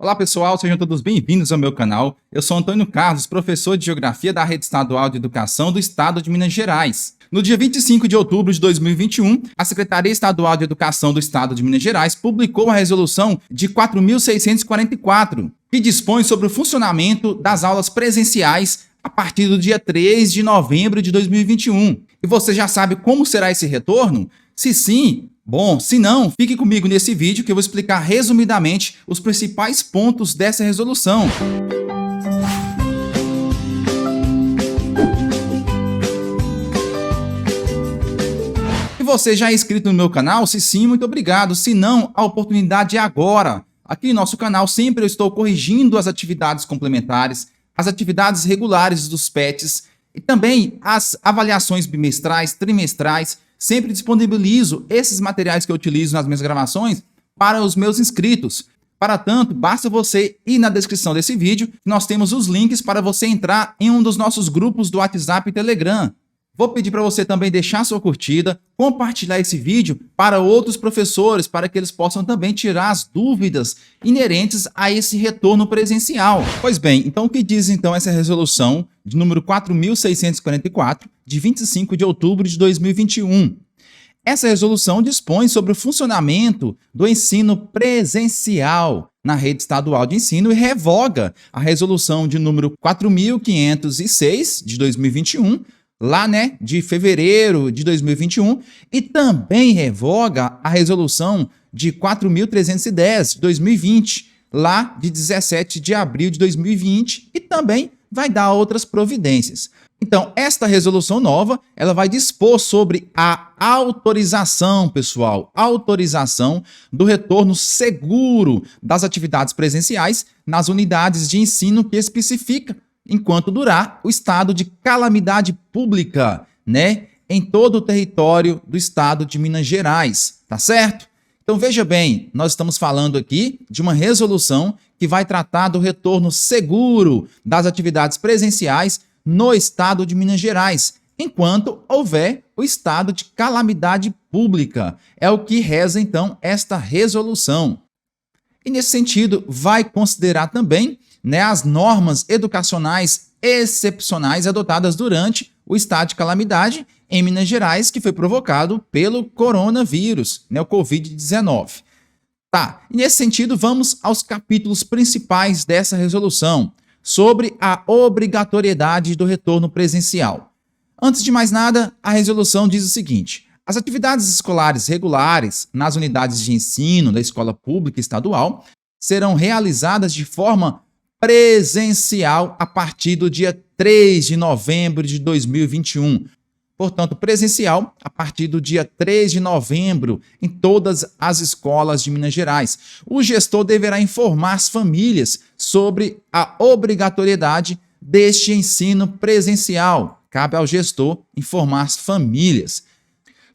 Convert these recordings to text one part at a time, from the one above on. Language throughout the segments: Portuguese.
Olá pessoal, sejam todos bem-vindos ao meu canal. Eu sou Antônio Carlos, professor de Geografia da Rede Estadual de Educação do Estado de Minas Gerais. No dia 25 de outubro de 2021, a Secretaria Estadual de Educação do Estado de Minas Gerais publicou a resolução de 4.644, que dispõe sobre o funcionamento das aulas presenciais a partir do dia 3 de novembro de 2021. E você já sabe como será esse retorno? Se sim, bom, se não, fique comigo nesse vídeo que eu vou explicar resumidamente os principais pontos dessa resolução. Se você já é inscrito no meu canal, se sim, muito obrigado. Se não, a oportunidade é agora. Aqui no nosso canal sempre eu estou corrigindo as atividades complementares, as atividades regulares dos PETs e também as avaliações bimestrais, trimestrais. Sempre disponibilizo esses materiais que eu utilizo nas minhas gravações para os meus inscritos. Para tanto, basta você ir na descrição desse vídeo, nós temos os links para você entrar em um dos nossos grupos do WhatsApp e Telegram. Vou pedir para você também deixar sua curtida, compartilhar esse vídeo para outros professores, para que eles possam também tirar as dúvidas inerentes a esse retorno presencial. Pois bem, então o que diz então essa resolução de número 4.644, de 25 de outubro de 2021? Essa resolução dispõe sobre o funcionamento do ensino presencial na rede estadual de ensino e revoga a resolução de número 4.506 de 2021, lá, de fevereiro de 2021, e também revoga a resolução de 4.310 de 2020, lá de 17 de abril de 2020, e também vai dar outras providências. Então, esta resolução nova, ela vai dispor sobre a autorização, pessoal, autorização do retorno seguro das atividades presenciais nas unidades de ensino que especifica enquanto durar o estado de calamidade pública, em todo o território do estado de Minas Gerais, tá certo? Então veja bem, nós estamos falando aqui de uma resolução que vai tratar do retorno seguro das atividades presenciais no estado de Minas Gerais, enquanto houver o estado de calamidade pública. É o que reza então esta resolução. E nesse sentido, vai considerar também as normas educacionais excepcionais adotadas durante o estado de calamidade em Minas Gerais, que foi provocado pelo coronavírus, o Covid-19. Tá, e nesse sentido, vamos aos capítulos principais dessa resolução, sobre a obrigatoriedade do retorno presencial. Antes de mais nada, a resolução diz o seguinte: as atividades escolares regulares nas unidades de ensino da escola pública estadual serão realizadas de forma presencial a partir do dia 3 de novembro de 2021. Portanto, presencial a partir do dia 3 de novembro em todas as escolas de Minas Gerais. O gestor deverá informar as famílias sobre a obrigatoriedade deste ensino presencial. Cabe ao gestor informar as famílias.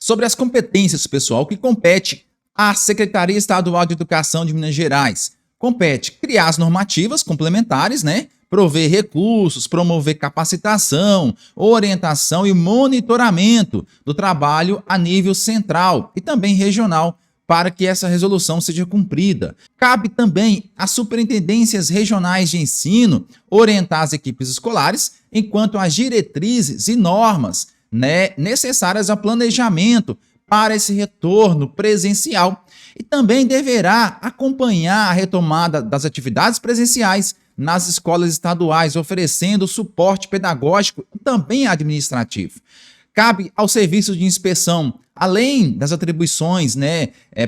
Sobre as competências, pessoal, que compete à Secretaria Estadual de Educação de Minas Gerais. Compete criar as normativas complementares, prover recursos, promover capacitação, orientação e monitoramento do trabalho a nível central e também regional para que essa resolução seja cumprida. Cabe também às superintendências regionais de ensino orientar as equipes escolares enquanto às diretrizes e normas necessárias ao planejamento para esse retorno presencial e também deverá acompanhar a retomada das atividades presenciais nas escolas estaduais, oferecendo suporte pedagógico e também administrativo. Cabe ao serviço de inspeção, além das atribuições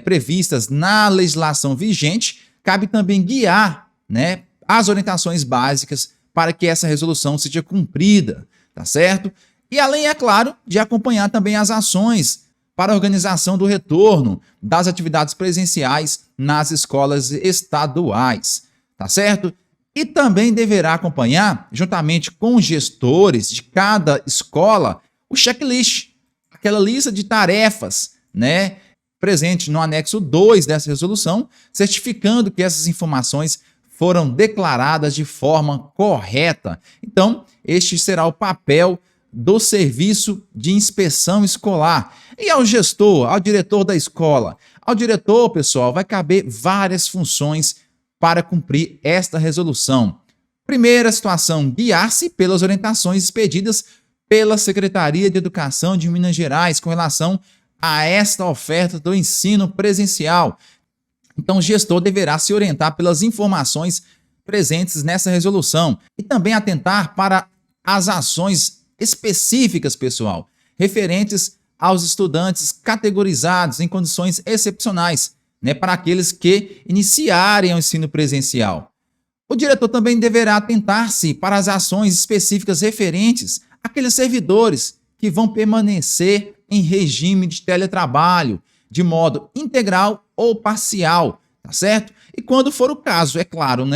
previstas na legislação vigente, cabe também guiar as orientações básicas para que essa resolução seja cumprida, tá certo? E além, é claro, de acompanhar também as ações para a organização do retorno das atividades presenciais nas escolas estaduais, tá certo? E também deverá acompanhar, juntamente com os gestores de cada escola, o checklist, aquela lista de tarefas, presente no anexo 2 dessa resolução, certificando que essas informações foram declaradas de forma correta. Então, este será o papel do serviço de inspeção escolar. E ao gestor, ao diretor da escola? Ao diretor, pessoal, vai caber várias funções para cumprir esta resolução. Primeira situação, guiar-se pelas orientações expedidas pela Secretaria de Educação de Minas Gerais com relação a esta oferta do ensino presencial. Então, o gestor deverá se orientar pelas informações presentes nessa resolução e também atentar para as ações específicas, pessoal, referentes aos estudantes categorizados em condições excepcionais, para aqueles que iniciarem o ensino presencial. O diretor também deverá atentar-se para as ações específicas referentes àqueles servidores que vão permanecer em regime de teletrabalho, de modo integral ou parcial, tá certo? E quando for o caso, é claro,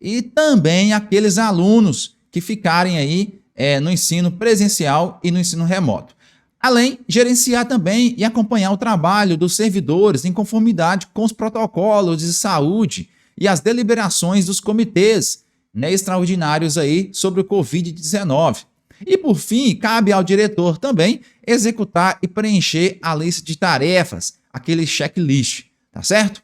E também aqueles alunos que ficarem aí no ensino presencial e no ensino remoto. Além, gerenciar também e acompanhar o trabalho dos servidores em conformidade com os protocolos de saúde e as deliberações dos comitês extraordinários aí sobre o Covid-19. E, por fim, cabe ao diretor também executar e preencher a lista de tarefas, aquele checklist, tá certo?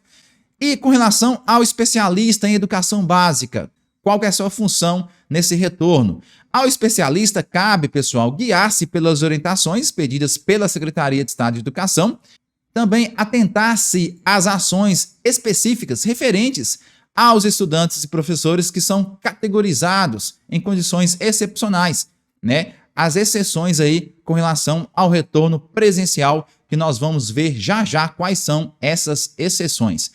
E com relação ao especialista em educação básica, qual que é a sua função nesse retorno? Ao especialista cabe, pessoal, guiar-se pelas orientações pedidas pela Secretaria de Estado de Educação, também atentar-se às ações específicas referentes aos estudantes e professores que são categorizados em condições excepcionais, As exceções aí com relação ao retorno presencial, que nós vamos ver já já quais são essas exceções.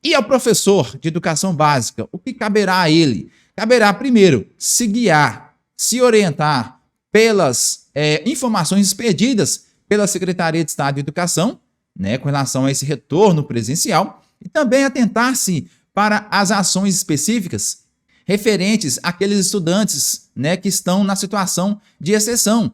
E ao professor de educação básica, o que caberá a ele? Caberá, primeiro, se guiar, se orientar pelas informações expedidas pela Secretaria de Estado de Educação, com relação a esse retorno presencial, e também atentar-se para as ações específicas referentes àqueles estudantes que estão na situação de exceção,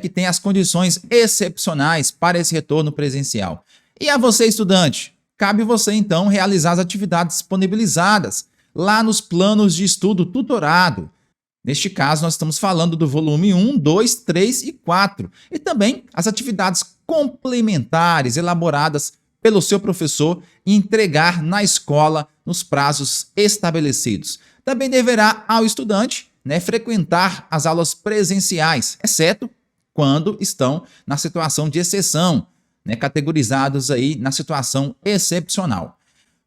que têm as condições excepcionais para esse retorno presencial. E a você, estudante, cabe você, então, realizar as atividades disponibilizadas lá nos planos de estudo tutorado. Neste caso, nós estamos falando do volume 1, 2, 3 e 4. E também as atividades complementares elaboradas pelo seu professor e entregar na escola nos prazos estabelecidos. Também deverá ao estudante frequentar as aulas presenciais, exceto quando estão na situação de exceção, categorizados aí na situação excepcional.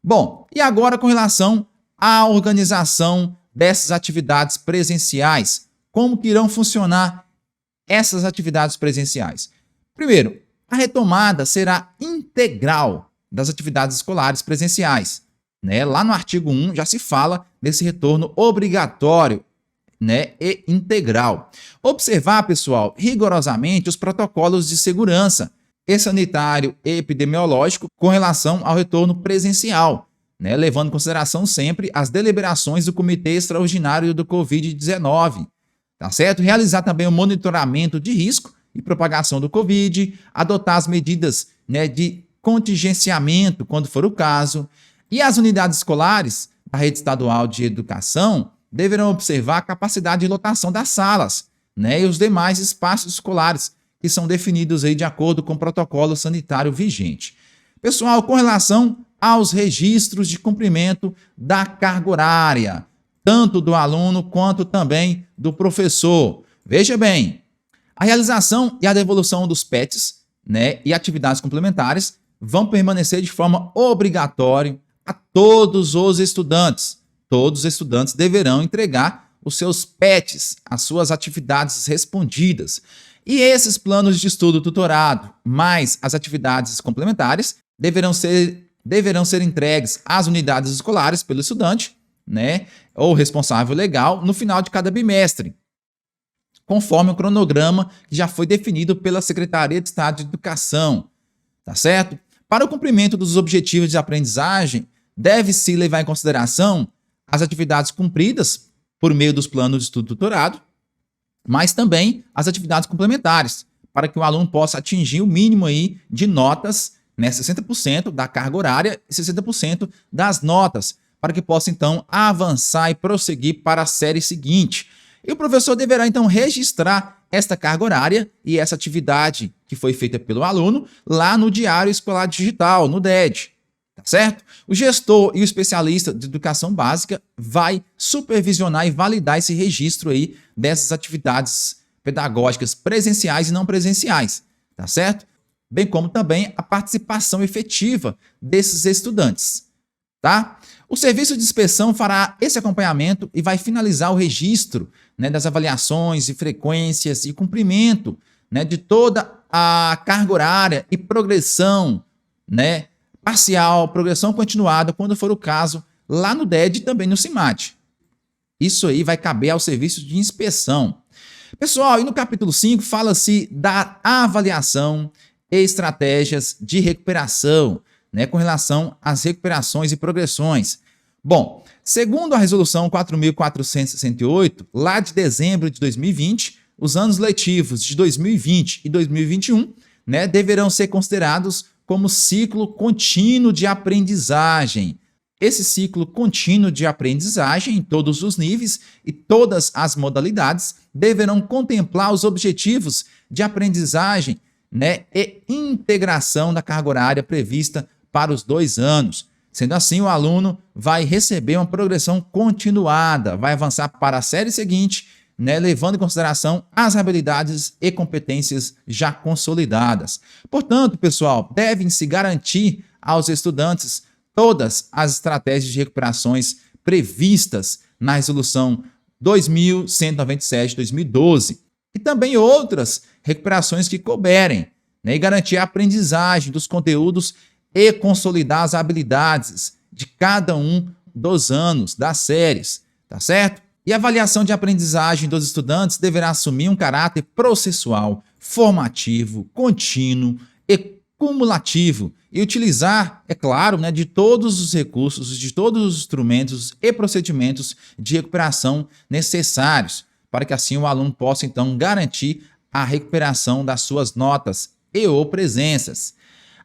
Bom, e agora com relação à organização dessas atividades presenciais, como que irão funcionar essas atividades presenciais? Primeiro, a retomada será integral das atividades escolares presenciais. Lá no artigo 1 já se fala desse retorno obrigatório e integral. Observar, pessoal, rigorosamente os protocolos de segurança sanitário e epidemiológico com relação ao retorno presencial, levando em consideração sempre as deliberações do Comitê Extraordinário do Covid-19, tá certo? Realizar também o monitoramento de risco e propagação do Covid, adotar as medidas de contingenciamento, quando for o caso, e as unidades escolares da rede estadual de educação deverão observar a capacidade de lotação das salas, e os demais espaços escolares, que são definidos aí de acordo com o protocolo sanitário vigente. Pessoal, com relação aos registros de cumprimento da carga horária, tanto do aluno quanto também do professor. Veja bem, a realização e a devolução dos PETs, e atividades complementares vão permanecer de forma obrigatória a todos os estudantes. Todos os estudantes deverão entregar os seus PETs, as suas atividades respondidas. E esses planos de estudo tutorado, mais as atividades complementares, deverão ser entregues às unidades escolares pelo estudante, ou responsável legal, no final de cada bimestre, conforme o cronograma que já foi definido pela Secretaria de Estado de Educação, tá certo? Para o cumprimento dos objetivos de aprendizagem, deve-se levar em consideração as atividades cumpridas por meio dos planos de estudo tutorado, mas também as atividades complementares, para que o aluno possa atingir o mínimo aí de notas, 60% da carga horária e 60% das notas, para que possa então avançar e prosseguir para a série seguinte. E o professor deverá então registrar esta carga horária e essa atividade que foi feita pelo aluno lá no Diário Escolar Digital, no DED, tá certo? O gestor e o especialista de educação básica vai supervisionar e validar esse registro aí dessas atividades pedagógicas presenciais e não presenciais, tá certo? Bem como também a participação efetiva desses estudantes, tá? O serviço de inspeção fará esse acompanhamento e vai finalizar o registro, né, das avaliações e frequências e cumprimento, né, de toda a carga horária e progressão, né, parcial, progressão continuada, quando for o caso, lá no DED e também no CIMAD. Isso aí vai caber ao serviço de inspeção. Pessoal, e no capítulo 5 fala-se da avaliação e estratégias de recuperação, né, com relação às recuperações e progressões. Bom, segundo a resolução 4.468, lá de dezembro de 2020, os anos letivos de 2020 e 2021, né, deverão ser considerados como ciclo contínuo de aprendizagem. Esse ciclo contínuo de aprendizagem em todos os níveis e todas as modalidades deverão contemplar os objetivos de aprendizagem, né, e integração da carga horária prevista para os 2 anos. Sendo assim, o aluno vai receber uma progressão continuada, vai avançar para a série seguinte, né, levando em consideração as habilidades e competências já consolidadas. Portanto, pessoal, devem-se garantir aos estudantes todas as estratégias de recuperações previstas na Resolução 2197/2012 e também outras recuperações que couberem, né, e garantir a aprendizagem dos conteúdos e consolidar as habilidades de cada um dos anos das séries, tá certo? E a avaliação de aprendizagem dos estudantes deverá assumir um caráter processual, formativo, contínuo e cumulativo e utilizar, é claro, né, de todos os recursos, de todos os instrumentos e procedimentos de recuperação necessários, para que assim o aluno possa então garantir a recuperação das suas notas e ou presenças.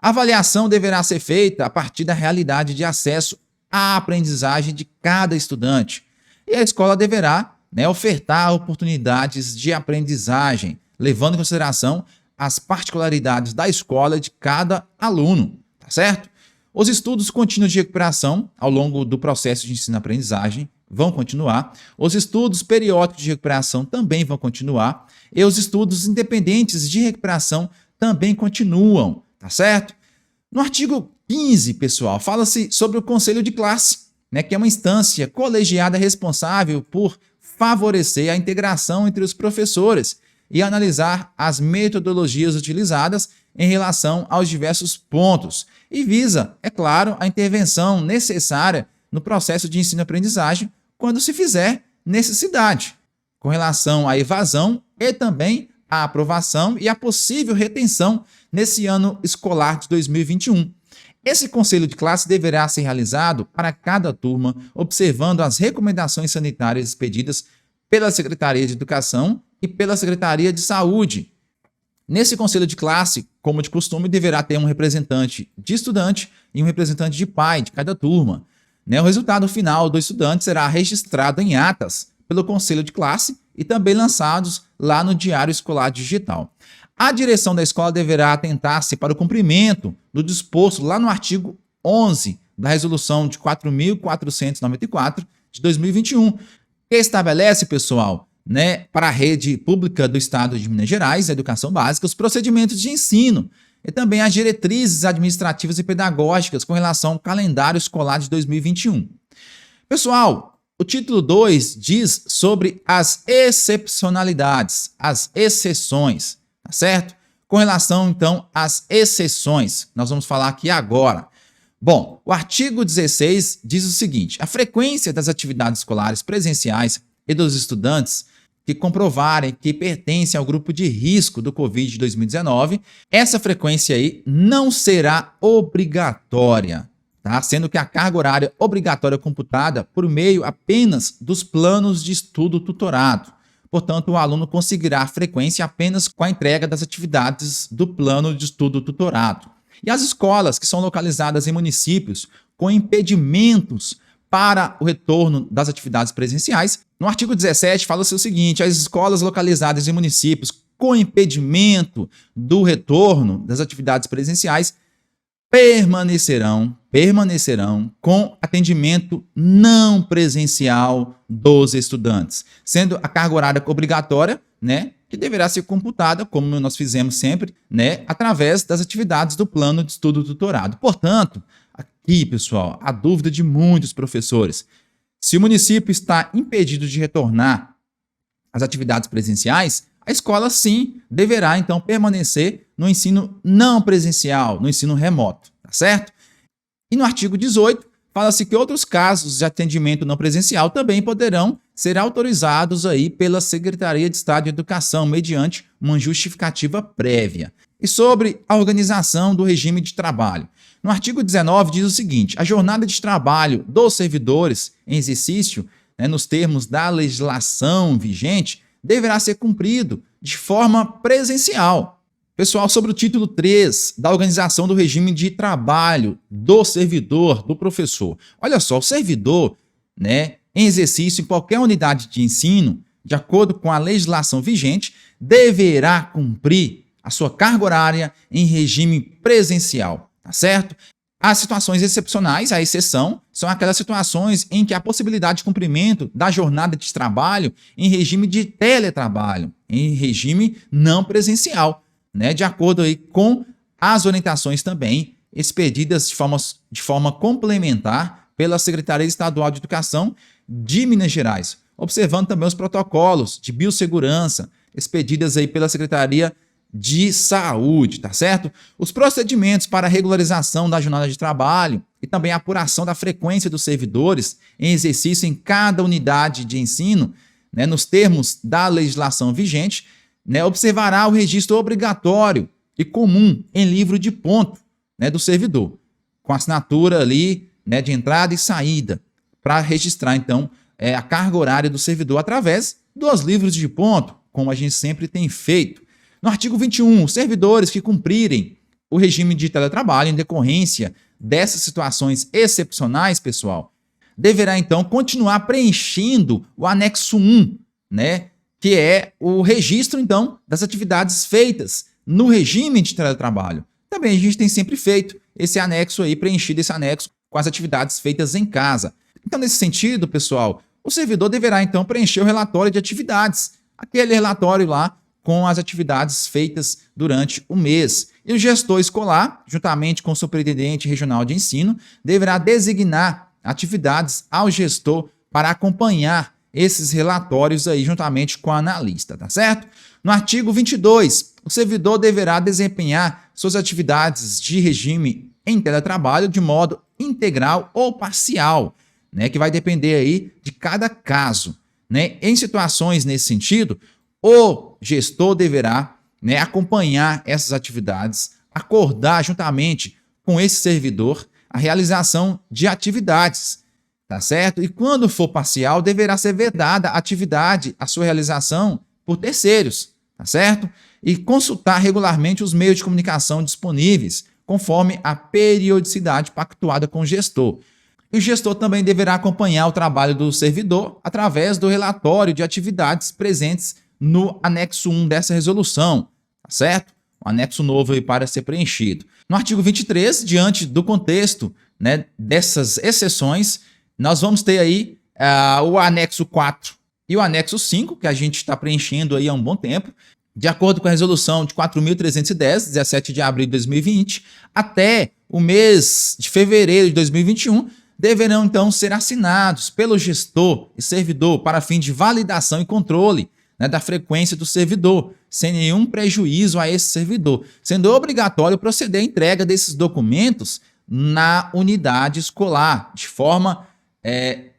A avaliação deverá ser feita a partir da realidade de acesso à aprendizagem de cada estudante. E a escola deverá, né, ofertar oportunidades de aprendizagem, levando em consideração as particularidades da escola e de cada aluno, tá certo? Os estudos contínuos de recuperação ao longo do processo de ensino-aprendizagem vão continuar, os estudos periódicos de recuperação também vão continuar, e os estudos independentes de recuperação também continuam, tá certo? No artigo 15, pessoal, fala-se sobre o conselho de classe, né, que é uma instância colegiada responsável por favorecer a integração entre os professores e analisar as metodologias utilizadas em relação aos diversos pontos e visa, é claro, a intervenção necessária no processo de ensino-aprendizagem quando se fizer necessidade, com relação à evasão e também à aprovação e à possível retenção nesse ano escolar de 2021. Esse conselho de classe deverá ser realizado para cada turma, observando as recomendações sanitárias expedidas pela Secretaria de Educação e pela Secretaria de Saúde. Nesse conselho de classe, como de costume, deverá ter um representante de estudante e um representante de pai de cada turma. O resultado final do estudante será registrado em atas pelo conselho de classe e também lançados lá no Diário Escolar Digital. A direção da escola deverá atentar-se para o cumprimento do disposto lá no artigo 11 da Resolução de 4.494 de 2021, que estabelece, pessoal, né, para a rede pública do Estado de Minas Gerais, a educação básica, os procedimentos de ensino e também as diretrizes administrativas e pedagógicas com relação ao calendário escolar de 2021. Pessoal, o título 2 diz sobre as excepcionalidades, as exceções, tá certo? Com relação, então, às exceções, nós vamos falar aqui agora. Bom, o artigo 16 diz o seguinte: a frequência das atividades escolares presenciais e dos estudantes que comprovarem que pertencem ao grupo de risco do Covid de 2019, essa frequência aí não será obrigatória, tá? Sendo que a carga horária obrigatória é computada por meio apenas dos planos de estudo tutorado. Portanto, o aluno conseguirá a frequência apenas com a entrega das atividades do plano de estudo tutorado. E as escolas que são localizadas em municípios com impedimentos para o retorno das atividades presenciais, no artigo 17 fala-se o seguinte: as escolas localizadas em municípios com impedimento do retorno das atividades presenciais permanecerão com atendimento não presencial dos estudantes, sendo a carga horária obrigatória, né, que deverá ser computada, como nós fizemos sempre, né, através das atividades do plano de estudo tutorado. Portanto, aqui, pessoal, a dúvida de muitos professores: se o município está impedido de retornar às atividades presenciais, a escola sim deverá então permanecer no ensino não presencial, no ensino remoto, tá certo? E no artigo 18, fala-se que outros casos de atendimento não presencial também poderão ser autorizados aí pela Secretaria de Estado de Educação, mediante uma justificativa prévia. E sobre a organização do regime de trabalho. No artigo 19 diz o seguinte: a jornada de trabalho dos servidores em exercício, né, nos termos da legislação vigente, deverá ser cumprido de forma presencial. Pessoal, sobre o título 3 da organização do regime de trabalho do servidor, do professor. Olha só, o servidor, né, em exercício em qualquer unidade de ensino, de acordo com a legislação vigente, deverá cumprir a sua carga horária em regime presencial, tá certo? As situações excepcionais, a exceção, são aquelas situações em que há possibilidade de cumprimento da jornada de trabalho em regime de teletrabalho, em regime não presencial, né? De acordo aí com as orientações também expedidas de forma complementar pela Secretaria Estadual de Educação de Minas Gerais, observando também os protocolos de biossegurança expedidas aí pela Secretaria de Saúde, tá certo? Os procedimentos para a regularização da jornada de trabalho e também a apuração da frequência dos servidores em exercício em cada unidade de ensino, né, nos termos da legislação vigente, né, observará o registro obrigatório e comum em livro de ponto, né, do servidor, com assinatura ali, né, de entrada e saída, para registrar então a carga horária do servidor através dos livros de ponto, como a gente sempre tem feito. No artigo 21, os servidores que cumprirem o regime de teletrabalho em decorrência dessas situações excepcionais, pessoal, deverá então continuar preenchendo o anexo 1, né, que é o registro então das atividades feitas no regime de teletrabalho. Também a gente tem sempre feito esse anexo aí, preenchido esse anexo com as atividades feitas em casa. Então, nesse sentido, pessoal, o servidor deverá então preencher o relatório de atividades, aquele relatório lá com as atividades feitas durante o mês. E o gestor escolar, juntamente com o superintendente regional de ensino, deverá designar atividades ao gestor para acompanhar esses relatórios aí juntamente com o analista, tá certo? No artigo 22, o servidor deverá desempenhar suas atividades de regime em teletrabalho de modo integral ou parcial, né, que vai depender aí de cada caso, né? Em situações nesse sentido, o gestor deverá, né, acompanhar essas atividades, acordar juntamente com esse servidor a realização de atividades, tá certo? E quando for parcial, deverá ser vedada a sua realização por terceiros, tá certo? E consultar regularmente os meios de comunicação disponíveis, conforme a periodicidade pactuada com o gestor. E o gestor também deverá acompanhar o trabalho do servidor através do relatório de atividades presentes no anexo 1 dessa resolução, tá certo? O anexo novo aí para ser preenchido. No artigo 23, diante do contexto, né, dessas exceções, nós vamos ter aí o anexo 4 e o anexo 5, que a gente está preenchendo aí há um bom tempo, de acordo com a resolução de 4.310, 17 de abril de 2020, até o mês de fevereiro de 2021, deverão então ser assinados pelo gestor e servidor para fim de validação e controle, né, da frequência do servidor, sem nenhum prejuízo a esse servidor, sendo obrigatório proceder à entrega desses documentos na unidade escolar, de forma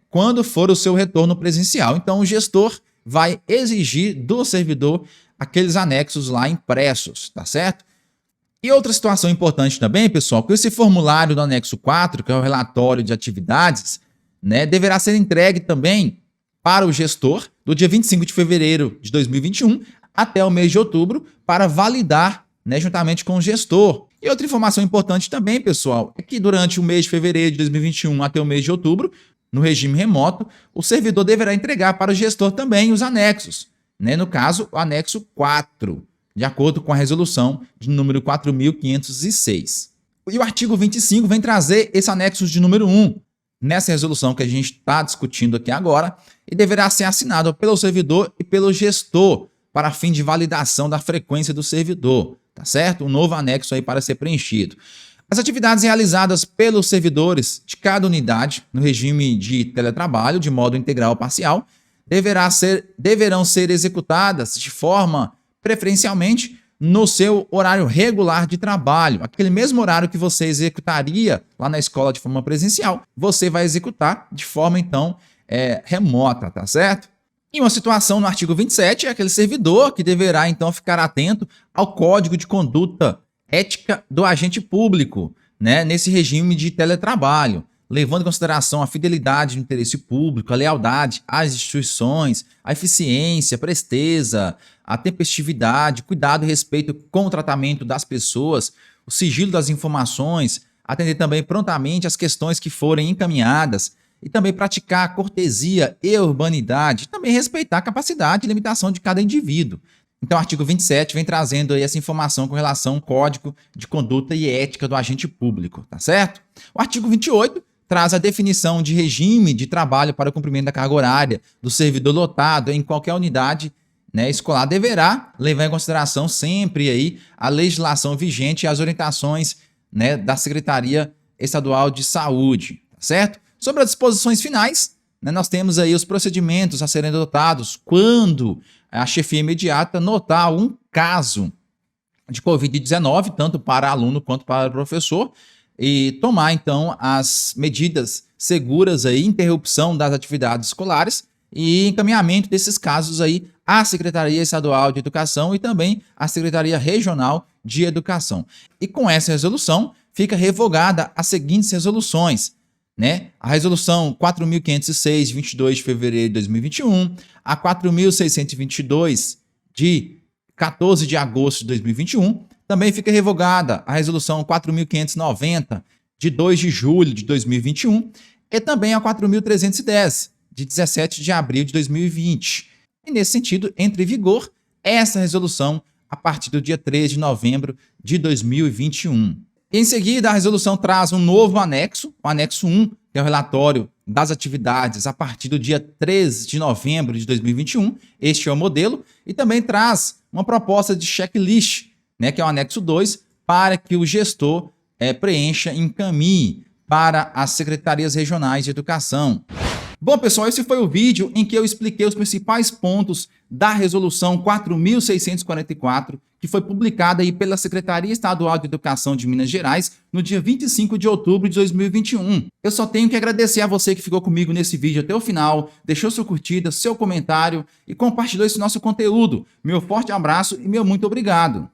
quando for o seu retorno presencial. Então, o gestor vai exigir do servidor aqueles anexos lá impressos, tá certo? E outra situação importante também, pessoal, que esse formulário do anexo 4, que é o relatório de atividades, né, deverá ser entregue também para o gestor do dia 25 de fevereiro de 2021 até o mês de outubro para validar, né, juntamente com o gestor. E outra informação importante também, pessoal, é que durante o mês de fevereiro de 2021 até o mês de outubro, no regime remoto, o servidor deverá entregar para o gestor também os anexos, né, no caso, o anexo 4, de acordo com a resolução de número 4.506. E o artigo 25 vem trazer esse anexo de número 1, nessa resolução que a gente está discutindo aqui agora, e deverá ser assinado pelo servidor e pelo gestor, para fim de validação da frequência do servidor, tá certo? Um novo anexo aí para ser preenchido. As atividades realizadas pelos servidores de cada unidade, no regime de teletrabalho, de modo integral ou parcial, deverão ser executadas de forma, preferencialmente, no seu horário regular de trabalho. Aquele mesmo horário que você executaria lá na escola de forma presencial, você vai executar de forma, então, remota, tá certo? E uma situação no artigo 27 é aquele servidor que deverá, então, ficar atento ao código de conduta ética do agente público, né, nesse regime de teletrabalho, levando em consideração a fidelidade do interesse público, a lealdade às instituições, a eficiência, a presteza, a tempestividade, cuidado e respeito com o tratamento das pessoas, o sigilo das informações, atender também prontamente às questões que forem encaminhadas e também praticar a cortesia e a urbanidade, e também respeitar a capacidade e limitação de cada indivíduo. Então, o artigo 27 vem trazendo aí essa informação com relação ao código de conduta e ética do agente público, tá certo? O artigo 28 traz a definição de regime de trabalho para o cumprimento da carga horária do servidor lotado em qualquer unidade, né, escolar. Deverá levar em consideração sempre aí a legislação vigente e as orientações, né, da Secretaria Estadual de Saúde, tá certo? Sobre as disposições finais, né, nós temos aí os procedimentos a serem adotados quando a chefia imediata notar algum caso de Covid-19, tanto para aluno quanto para professor, e tomar, então, as medidas seguras aí, interrupção das atividades escolares e encaminhamento desses casos aí à Secretaria Estadual de Educação e também à Secretaria Regional de Educação. E com essa resolução, fica revogada as seguintes resoluções, né? A resolução 4.506, de 22 de fevereiro de 2021, a 4.622, de 14 de agosto de 2021, também fica revogada a resolução 4.590, de 2 de julho de 2021, e também a 4.310, de 17 de abril de 2020. E, nesse sentido, entra em vigor essa resolução a partir do dia 3 de novembro de 2021. E, em seguida, a resolução traz um novo anexo, o anexo 1, que é o relatório das atividades a partir do dia 3 de novembro de 2021. Este é o modelo. E também traz uma proposta de checklist, né, que é o anexo 2, para que o gestor preencha e encaminhe para as secretarias regionais de educação. Bom, pessoal, esse foi o vídeo em que eu expliquei os principais pontos da resolução 4.644, que foi publicada aí pela Secretaria Estadual de Educação de Minas Gerais no dia 25 de outubro de 2021. Eu só tenho que agradecer a você que ficou comigo nesse vídeo até o final, deixou sua curtida, seu comentário e compartilhou esse nosso conteúdo. Meu forte abraço e meu muito obrigado.